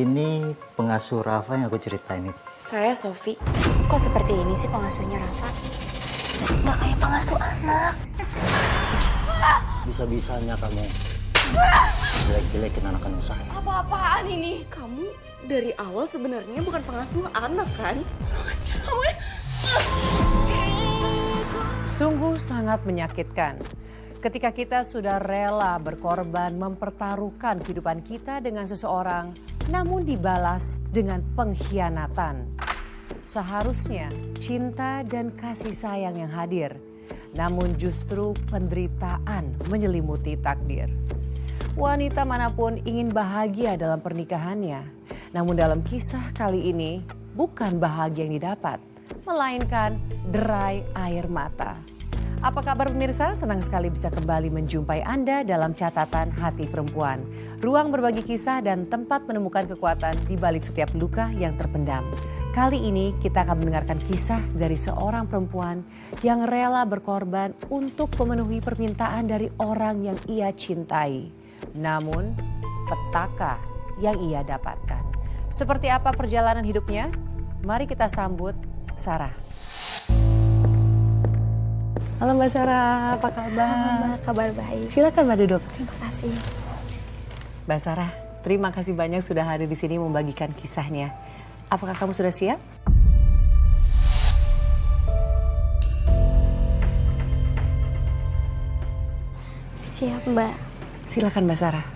Ini pengasuh Rafa yang aku ceritain itu. Saya Sofi. Kok seperti ini sih pengasuhnya Rafa? Nggak kayak pengasuh anak. Bisa-bisanya kamu jelek-jelekin anak-anak saya. Apa-apaan ini? Kamu dari awal sebenarnya bukan pengasuh anak kan? Sungguh sangat menyakitkan ketika kita sudah rela berkorban mempertaruhkan kehidupan kita dengan seseorang, namun dibalas dengan pengkhianatan. Seharusnya cinta dan kasih sayang yang hadir, namun justru penderitaan menyelimuti takdir. Wanita manapun ingin bahagia dalam pernikahannya, namun dalam kisah kali ini bukan bahagia yang didapat, melainkan derai air mata. Apa kabar pemirsa? Senang sekali bisa kembali menjumpai Anda dalam catatan hati perempuan. Ruang berbagi kisah dan tempat menemukan kekuatan di balik setiap luka yang terpendam. Kali ini kita akan mendengarkan kisah dari seorang perempuan yang rela berkorban untuk memenuhi permintaan dari orang yang ia cintai. Namun petaka yang ia dapatkan. Seperti apa perjalanan hidupnya? Mari kita sambut Sarah. Halo Mbak Sarah, apa kabar? Kabar baik. Silakan Mbak duduk. Terima kasih. Mbak Sarah, terima kasih banyak sudah hadir di sini membagikan kisahnya. Apakah kamu sudah siap? Siap, Mbak. Silakan Mbak Sarah.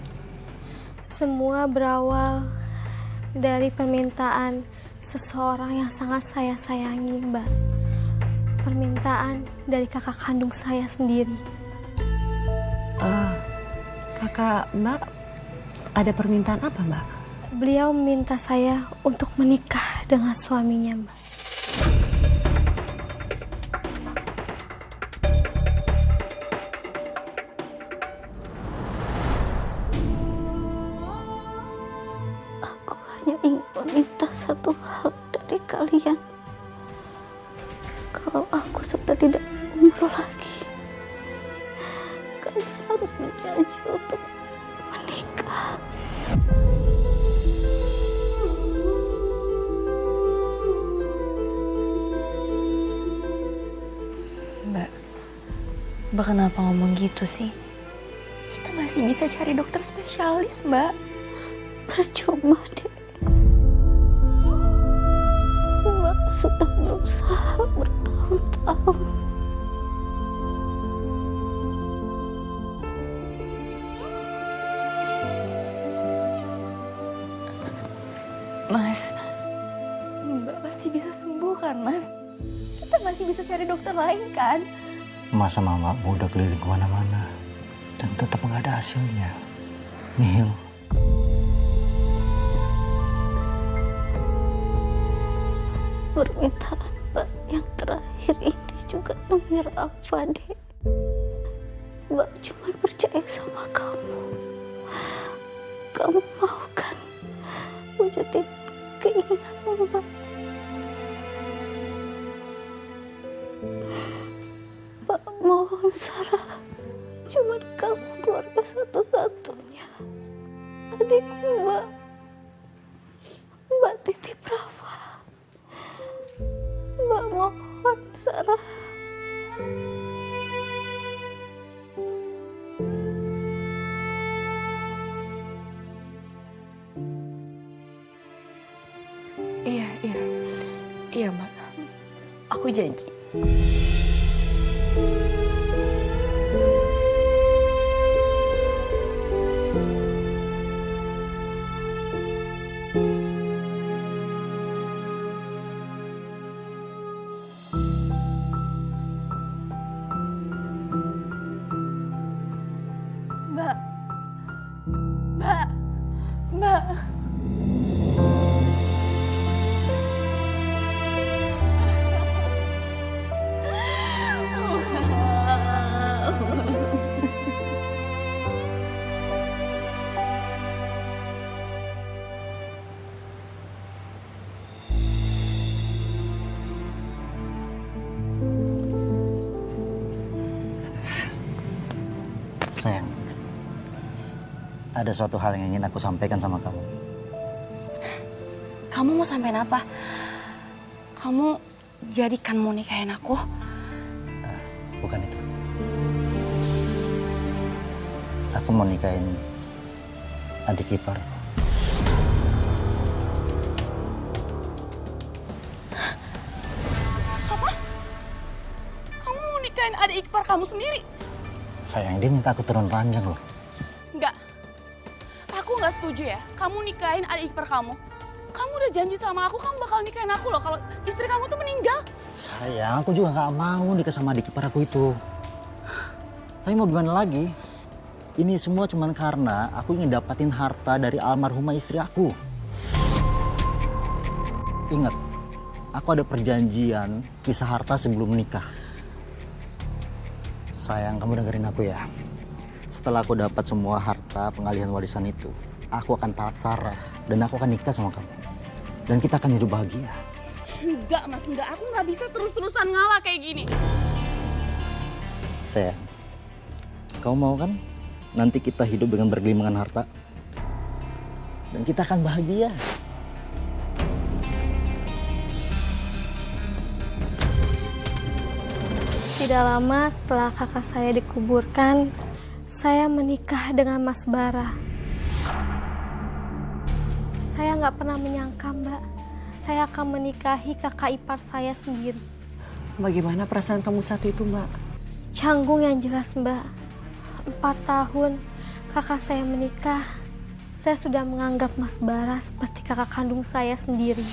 Semua berawal dari permintaan seseorang yang sangat saya sayangi, Mbak. Permintaan dari kakak kandung saya sendiri. Kakak Mbak, ada permintaan apa Mbak? Beliau meminta saya untuk menikah dengan suaminya, Mbak. Aku hanya ingin meminta satu hal dari kalian. Kalau aku sudah tidak umroh lagi, kalian harus berjanji untuk menikah. Mbak kenapa ngomong gitu sih? Kita masih bisa cari dokter spesialis, Mbak. Percuma, Dek. Mbak sudah berusaha bertahun-tahun. Mas, Mbak pasti bisa sembuh kan, Mas? Kita masih bisa cari dokter lain kan? Masa mama udah keliling kemana-mana dan tetap nggak ada hasilnya. Nihil. Permintaan Mbak yang terakhir ini juga demi Rafa, Dek. Mbak cuma percaya sama kamu. Kamu mau kan wujudin keinginan Mbak? Mbak mohon, Sarah. Cuma kamu keluarga satu-satunya. Adikku, Mbak. Mbak titip Rafa. Mbak mohon, Sarah. Iya, Mbak. Aku janji. Mbak. Mbak. Mbak. Sayang, ada suatu hal yang ingin aku sampaikan sama kamu. Kamu mau sampein apa? Kamu jadikan mau nikahin aku? Bukan itu. Aku mau nikahin adik ipar. Kamu mau nikahin adik ipar kamu sendiri? Sayang, dia minta aku turun ranjang loh. Enggak. Aku nggak setuju ya. Kamu nikahin adik ipar kamu. Kamu udah janji sama aku, kamu bakal nikahin aku loh kalau istri kamu tuh meninggal. Sayang, aku juga nggak mau nikah sama adik ipar aku itu. Tapi mau gimana lagi? Ini semua cuma karena aku ingin dapatin harta dari almarhumah istri aku. Ingat, aku ada perjanjian pisah harta sebelum menikah. Sayang, kamu dengerin aku ya. Setelah aku dapat semua harta pengalihan warisan itu, aku akan talak Sarah dan aku akan nikah sama kamu. Dan kita akan hidup bahagia. Enggak mas, enggak. Aku nggak bisa terus-terusan ngalah kayak gini. Sayang, kamu mau kan nanti kita hidup dengan bergelimangan harta? Dan kita akan bahagia. Tidak lama setelah kakak saya dikuburkan, saya menikah dengan Mas Bara. Saya nggak pernah menyangka, Mbak, saya akan menikahi kakak ipar saya sendiri. Bagaimana perasaan kamu saat itu, Mbak? Canggung yang jelas, Mbak. 4 tahun kakak saya menikah, saya sudah menganggap Mas Bara seperti kakak kandung saya sendiri.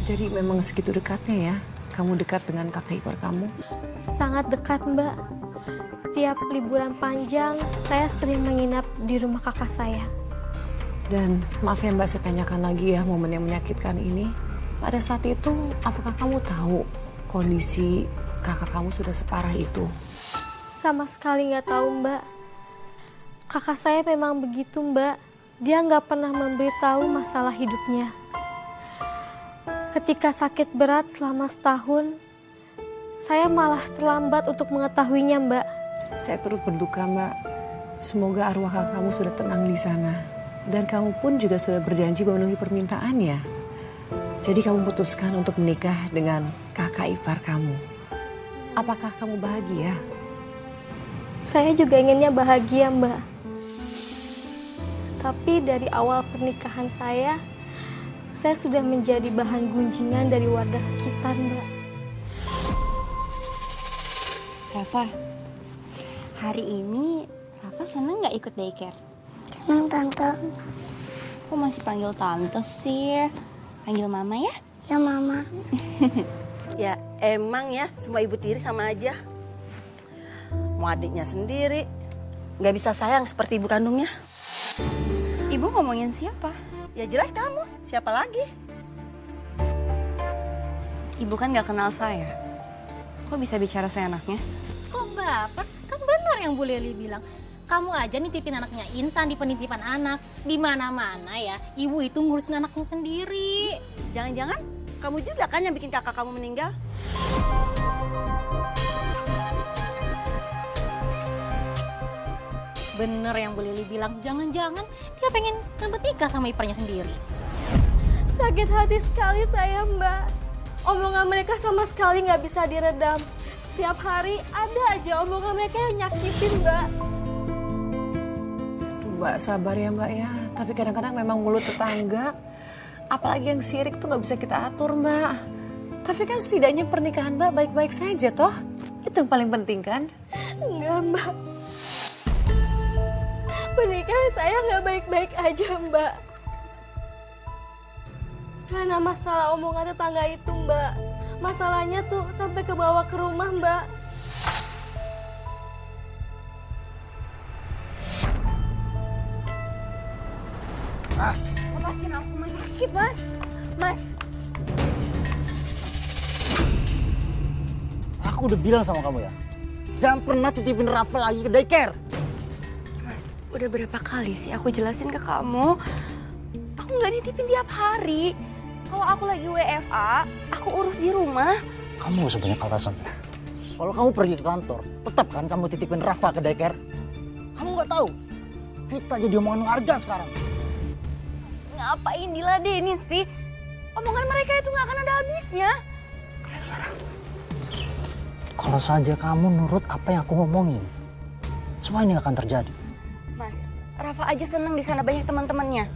Jadi memang segitu dekatnya ya, kamu dekat dengan kakak ipar kamu? Sangat dekat, Mbak. Setiap liburan panjang, saya sering menginap di rumah kakak saya. Dan maaf ya Mbak, saya tanyakan lagi ya momen yang menyakitkan ini. Pada saat itu, apakah kamu tahu kondisi kakak kamu sudah separah itu? Sama sekali nggak tahu, Mbak. Kakak saya memang begitu, Mbak. Dia nggak pernah memberitahu masalah hidupnya. Ketika sakit berat selama setahun, saya malah terlambat untuk mengetahuinya, Mbak. Saya turut berduka Mbak. Semoga arwah kakak kamu sudah tenang di sana. Dan kamu pun juga sudah berjanji memenuhi permintaannya. Jadi kamu putuskan untuk menikah dengan kakak ipar kamu. Apakah kamu bahagia? Saya juga inginnya bahagia, Mbak. Tapi dari awal pernikahan saya sudah menjadi bahan gunjingan dari warga sekitar, Mbak. Rafa, hari ini Rafa seneng nggak ikut daycare? Senang, Tante. Kok masih panggil tante sih? Panggil mama ya? Ya, Mama. Ya emang ya semua ibu tiri sama aja. Mau adiknya sendiri, nggak bisa sayang seperti ibu kandungnya. Ibu ngomongin siapa? Ya jelas kamu, siapa lagi? Ibu kan nggak kenal saya. Kok bisa bicara seenaknya? Kok baper? Kan benar yang Bu Leli bilang. Kamu aja nitipin anaknya Intan di penitipan anak. Di mana-mana ya, ibu itu ngurusin anaknya sendiri. Jangan-jangan kamu juga kan yang bikin kakak kamu meninggal? Bener yang Bu Leli bilang, jangan-jangan dia pengen ngebet nikah sama iparnya sendiri. Sakit hati sekali saya, Mbak. Omongan mereka sama sekali nggak bisa diredam. Setiap hari ada aja omongan mereka yang nyakitin, Mbak. Mbak sabar ya Mbak ya. Tapi kadang-kadang memang mulut tetangga. Apalagi yang sirik tuh nggak bisa kita atur Mbak. Tapi kan setidaknya pernikahan Mbak baik-baik saja toh. Itu yang paling penting kan? Enggak, Mbak. Pernikahan saya nggak baik-baik aja, Mbak. Karena masalah omongan tetangga itu, Mbak. Masalahnya tuh sampai ke bawah ke rumah, Mbak. Lepasin aku, Mas. Sakit, Mas. Mas. Aku udah bilang sama kamu ya, jangan pernah titipin Rafa lagi ke daycare. Mas, udah berapa kali sih aku jelasin ke kamu? Aku nggak nitipin tiap hari. Kalau aku lagi WFA, aku urus di rumah. Kamu gak usah banyak alasan ya. Kalau kamu pergi ke kantor, tetap kan kamu titipin Rafa ke daycare? Kamu nggak tahu, kita jadi omongan warga sekarang. Ngapain diladenin sih? Omongan mereka itu nggak akan ada habisnya. Sarah, kalau saja kamu nurut apa yang aku ngomongin, semua ini akan terjadi. Mas, Rafa aja seneng di sana banyak teman-temannya.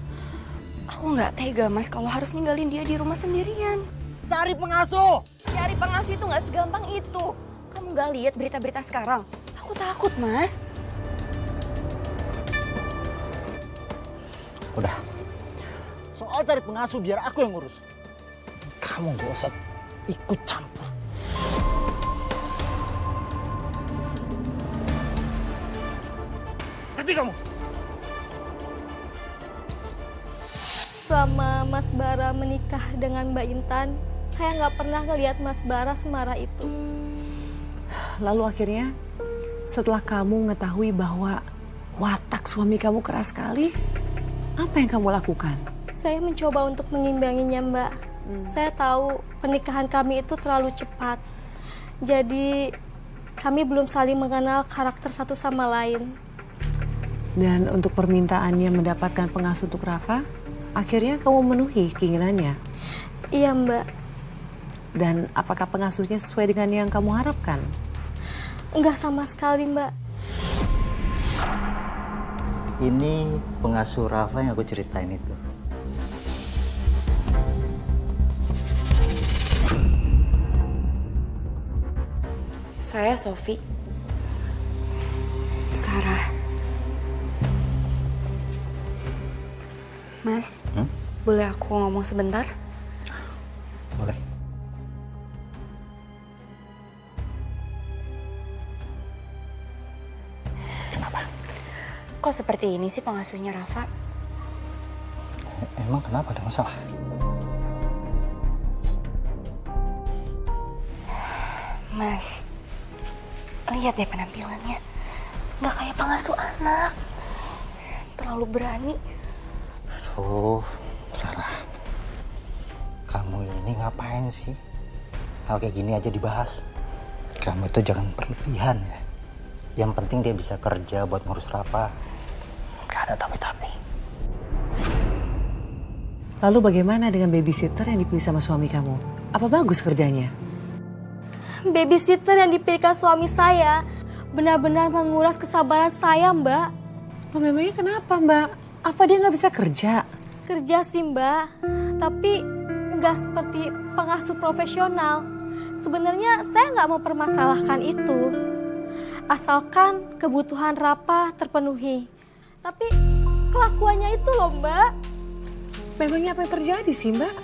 Aku nggak tega Mas kalau harus ninggalin dia di rumah sendirian. Cari pengasuh! Cari pengasuh itu nggak segampang itu. Kamu nggak lihat berita-berita sekarang? Aku takut Mas. Udah, soal cari pengasuh biar aku yang ngurus. Kamu gak usah ikut campur. Ngerti kamu? Selama Mas Bara menikah dengan Mbak Intan, saya nggak pernah ngelihat Mas Bara semarah itu. Lalu akhirnya setelah kamu mengetahui bahwa watak suami kamu keras sekali, apa yang kamu lakukan? Saya mencoba untuk mengimbanginya, Mbak. Saya tahu pernikahan kami itu terlalu cepat. Jadi kami belum saling mengenal karakter satu sama lain. Dan untuk permintaannya mendapatkan pengasuh untuk Rafa, akhirnya kamu memenuhi keinginannya. Iya, Mbak. Dan apakah pengasuhnya sesuai dengan yang kamu harapkan? Enggak sama sekali, Mbak. Ini pengasuh Rafa yang aku ceritain itu. Saya Sofi. Sarah. Mas, boleh aku ngomong sebentar? Boleh. Kenapa? Kok seperti ini sih pengasuhnya Rafa? Emang kenapa, ada masalah? Mas, lihat deh penampilannya. Nggak kayak pengasuh anak. Terlalu berani. Aduh, Sarah. Kamu ini ngapain sih? Hal kayak gini aja dibahas. Kamu itu jangan berlebihan ya. Yang penting dia bisa kerja buat ngurus Rafa. Gak ada tapi-tapi. Lalu bagaimana dengan babysitter yang dipilih sama suami kamu? Apa bagus kerjanya? Babysitter yang dipilihkan suami saya benar-benar menguras kesabaran saya, Mbak. Oh, memangnya kenapa, Mbak? Apa dia nggak bisa kerja? Kerja sih, Mbak. Tapi nggak seperti pengasuh profesional. Sebenarnya saya nggak mempermasalahkan itu. Asalkan kebutuhan Rafa terpenuhi. Tapi kelakuannya itu loh, Mbak. Memangnya apa yang terjadi sih, Mbak?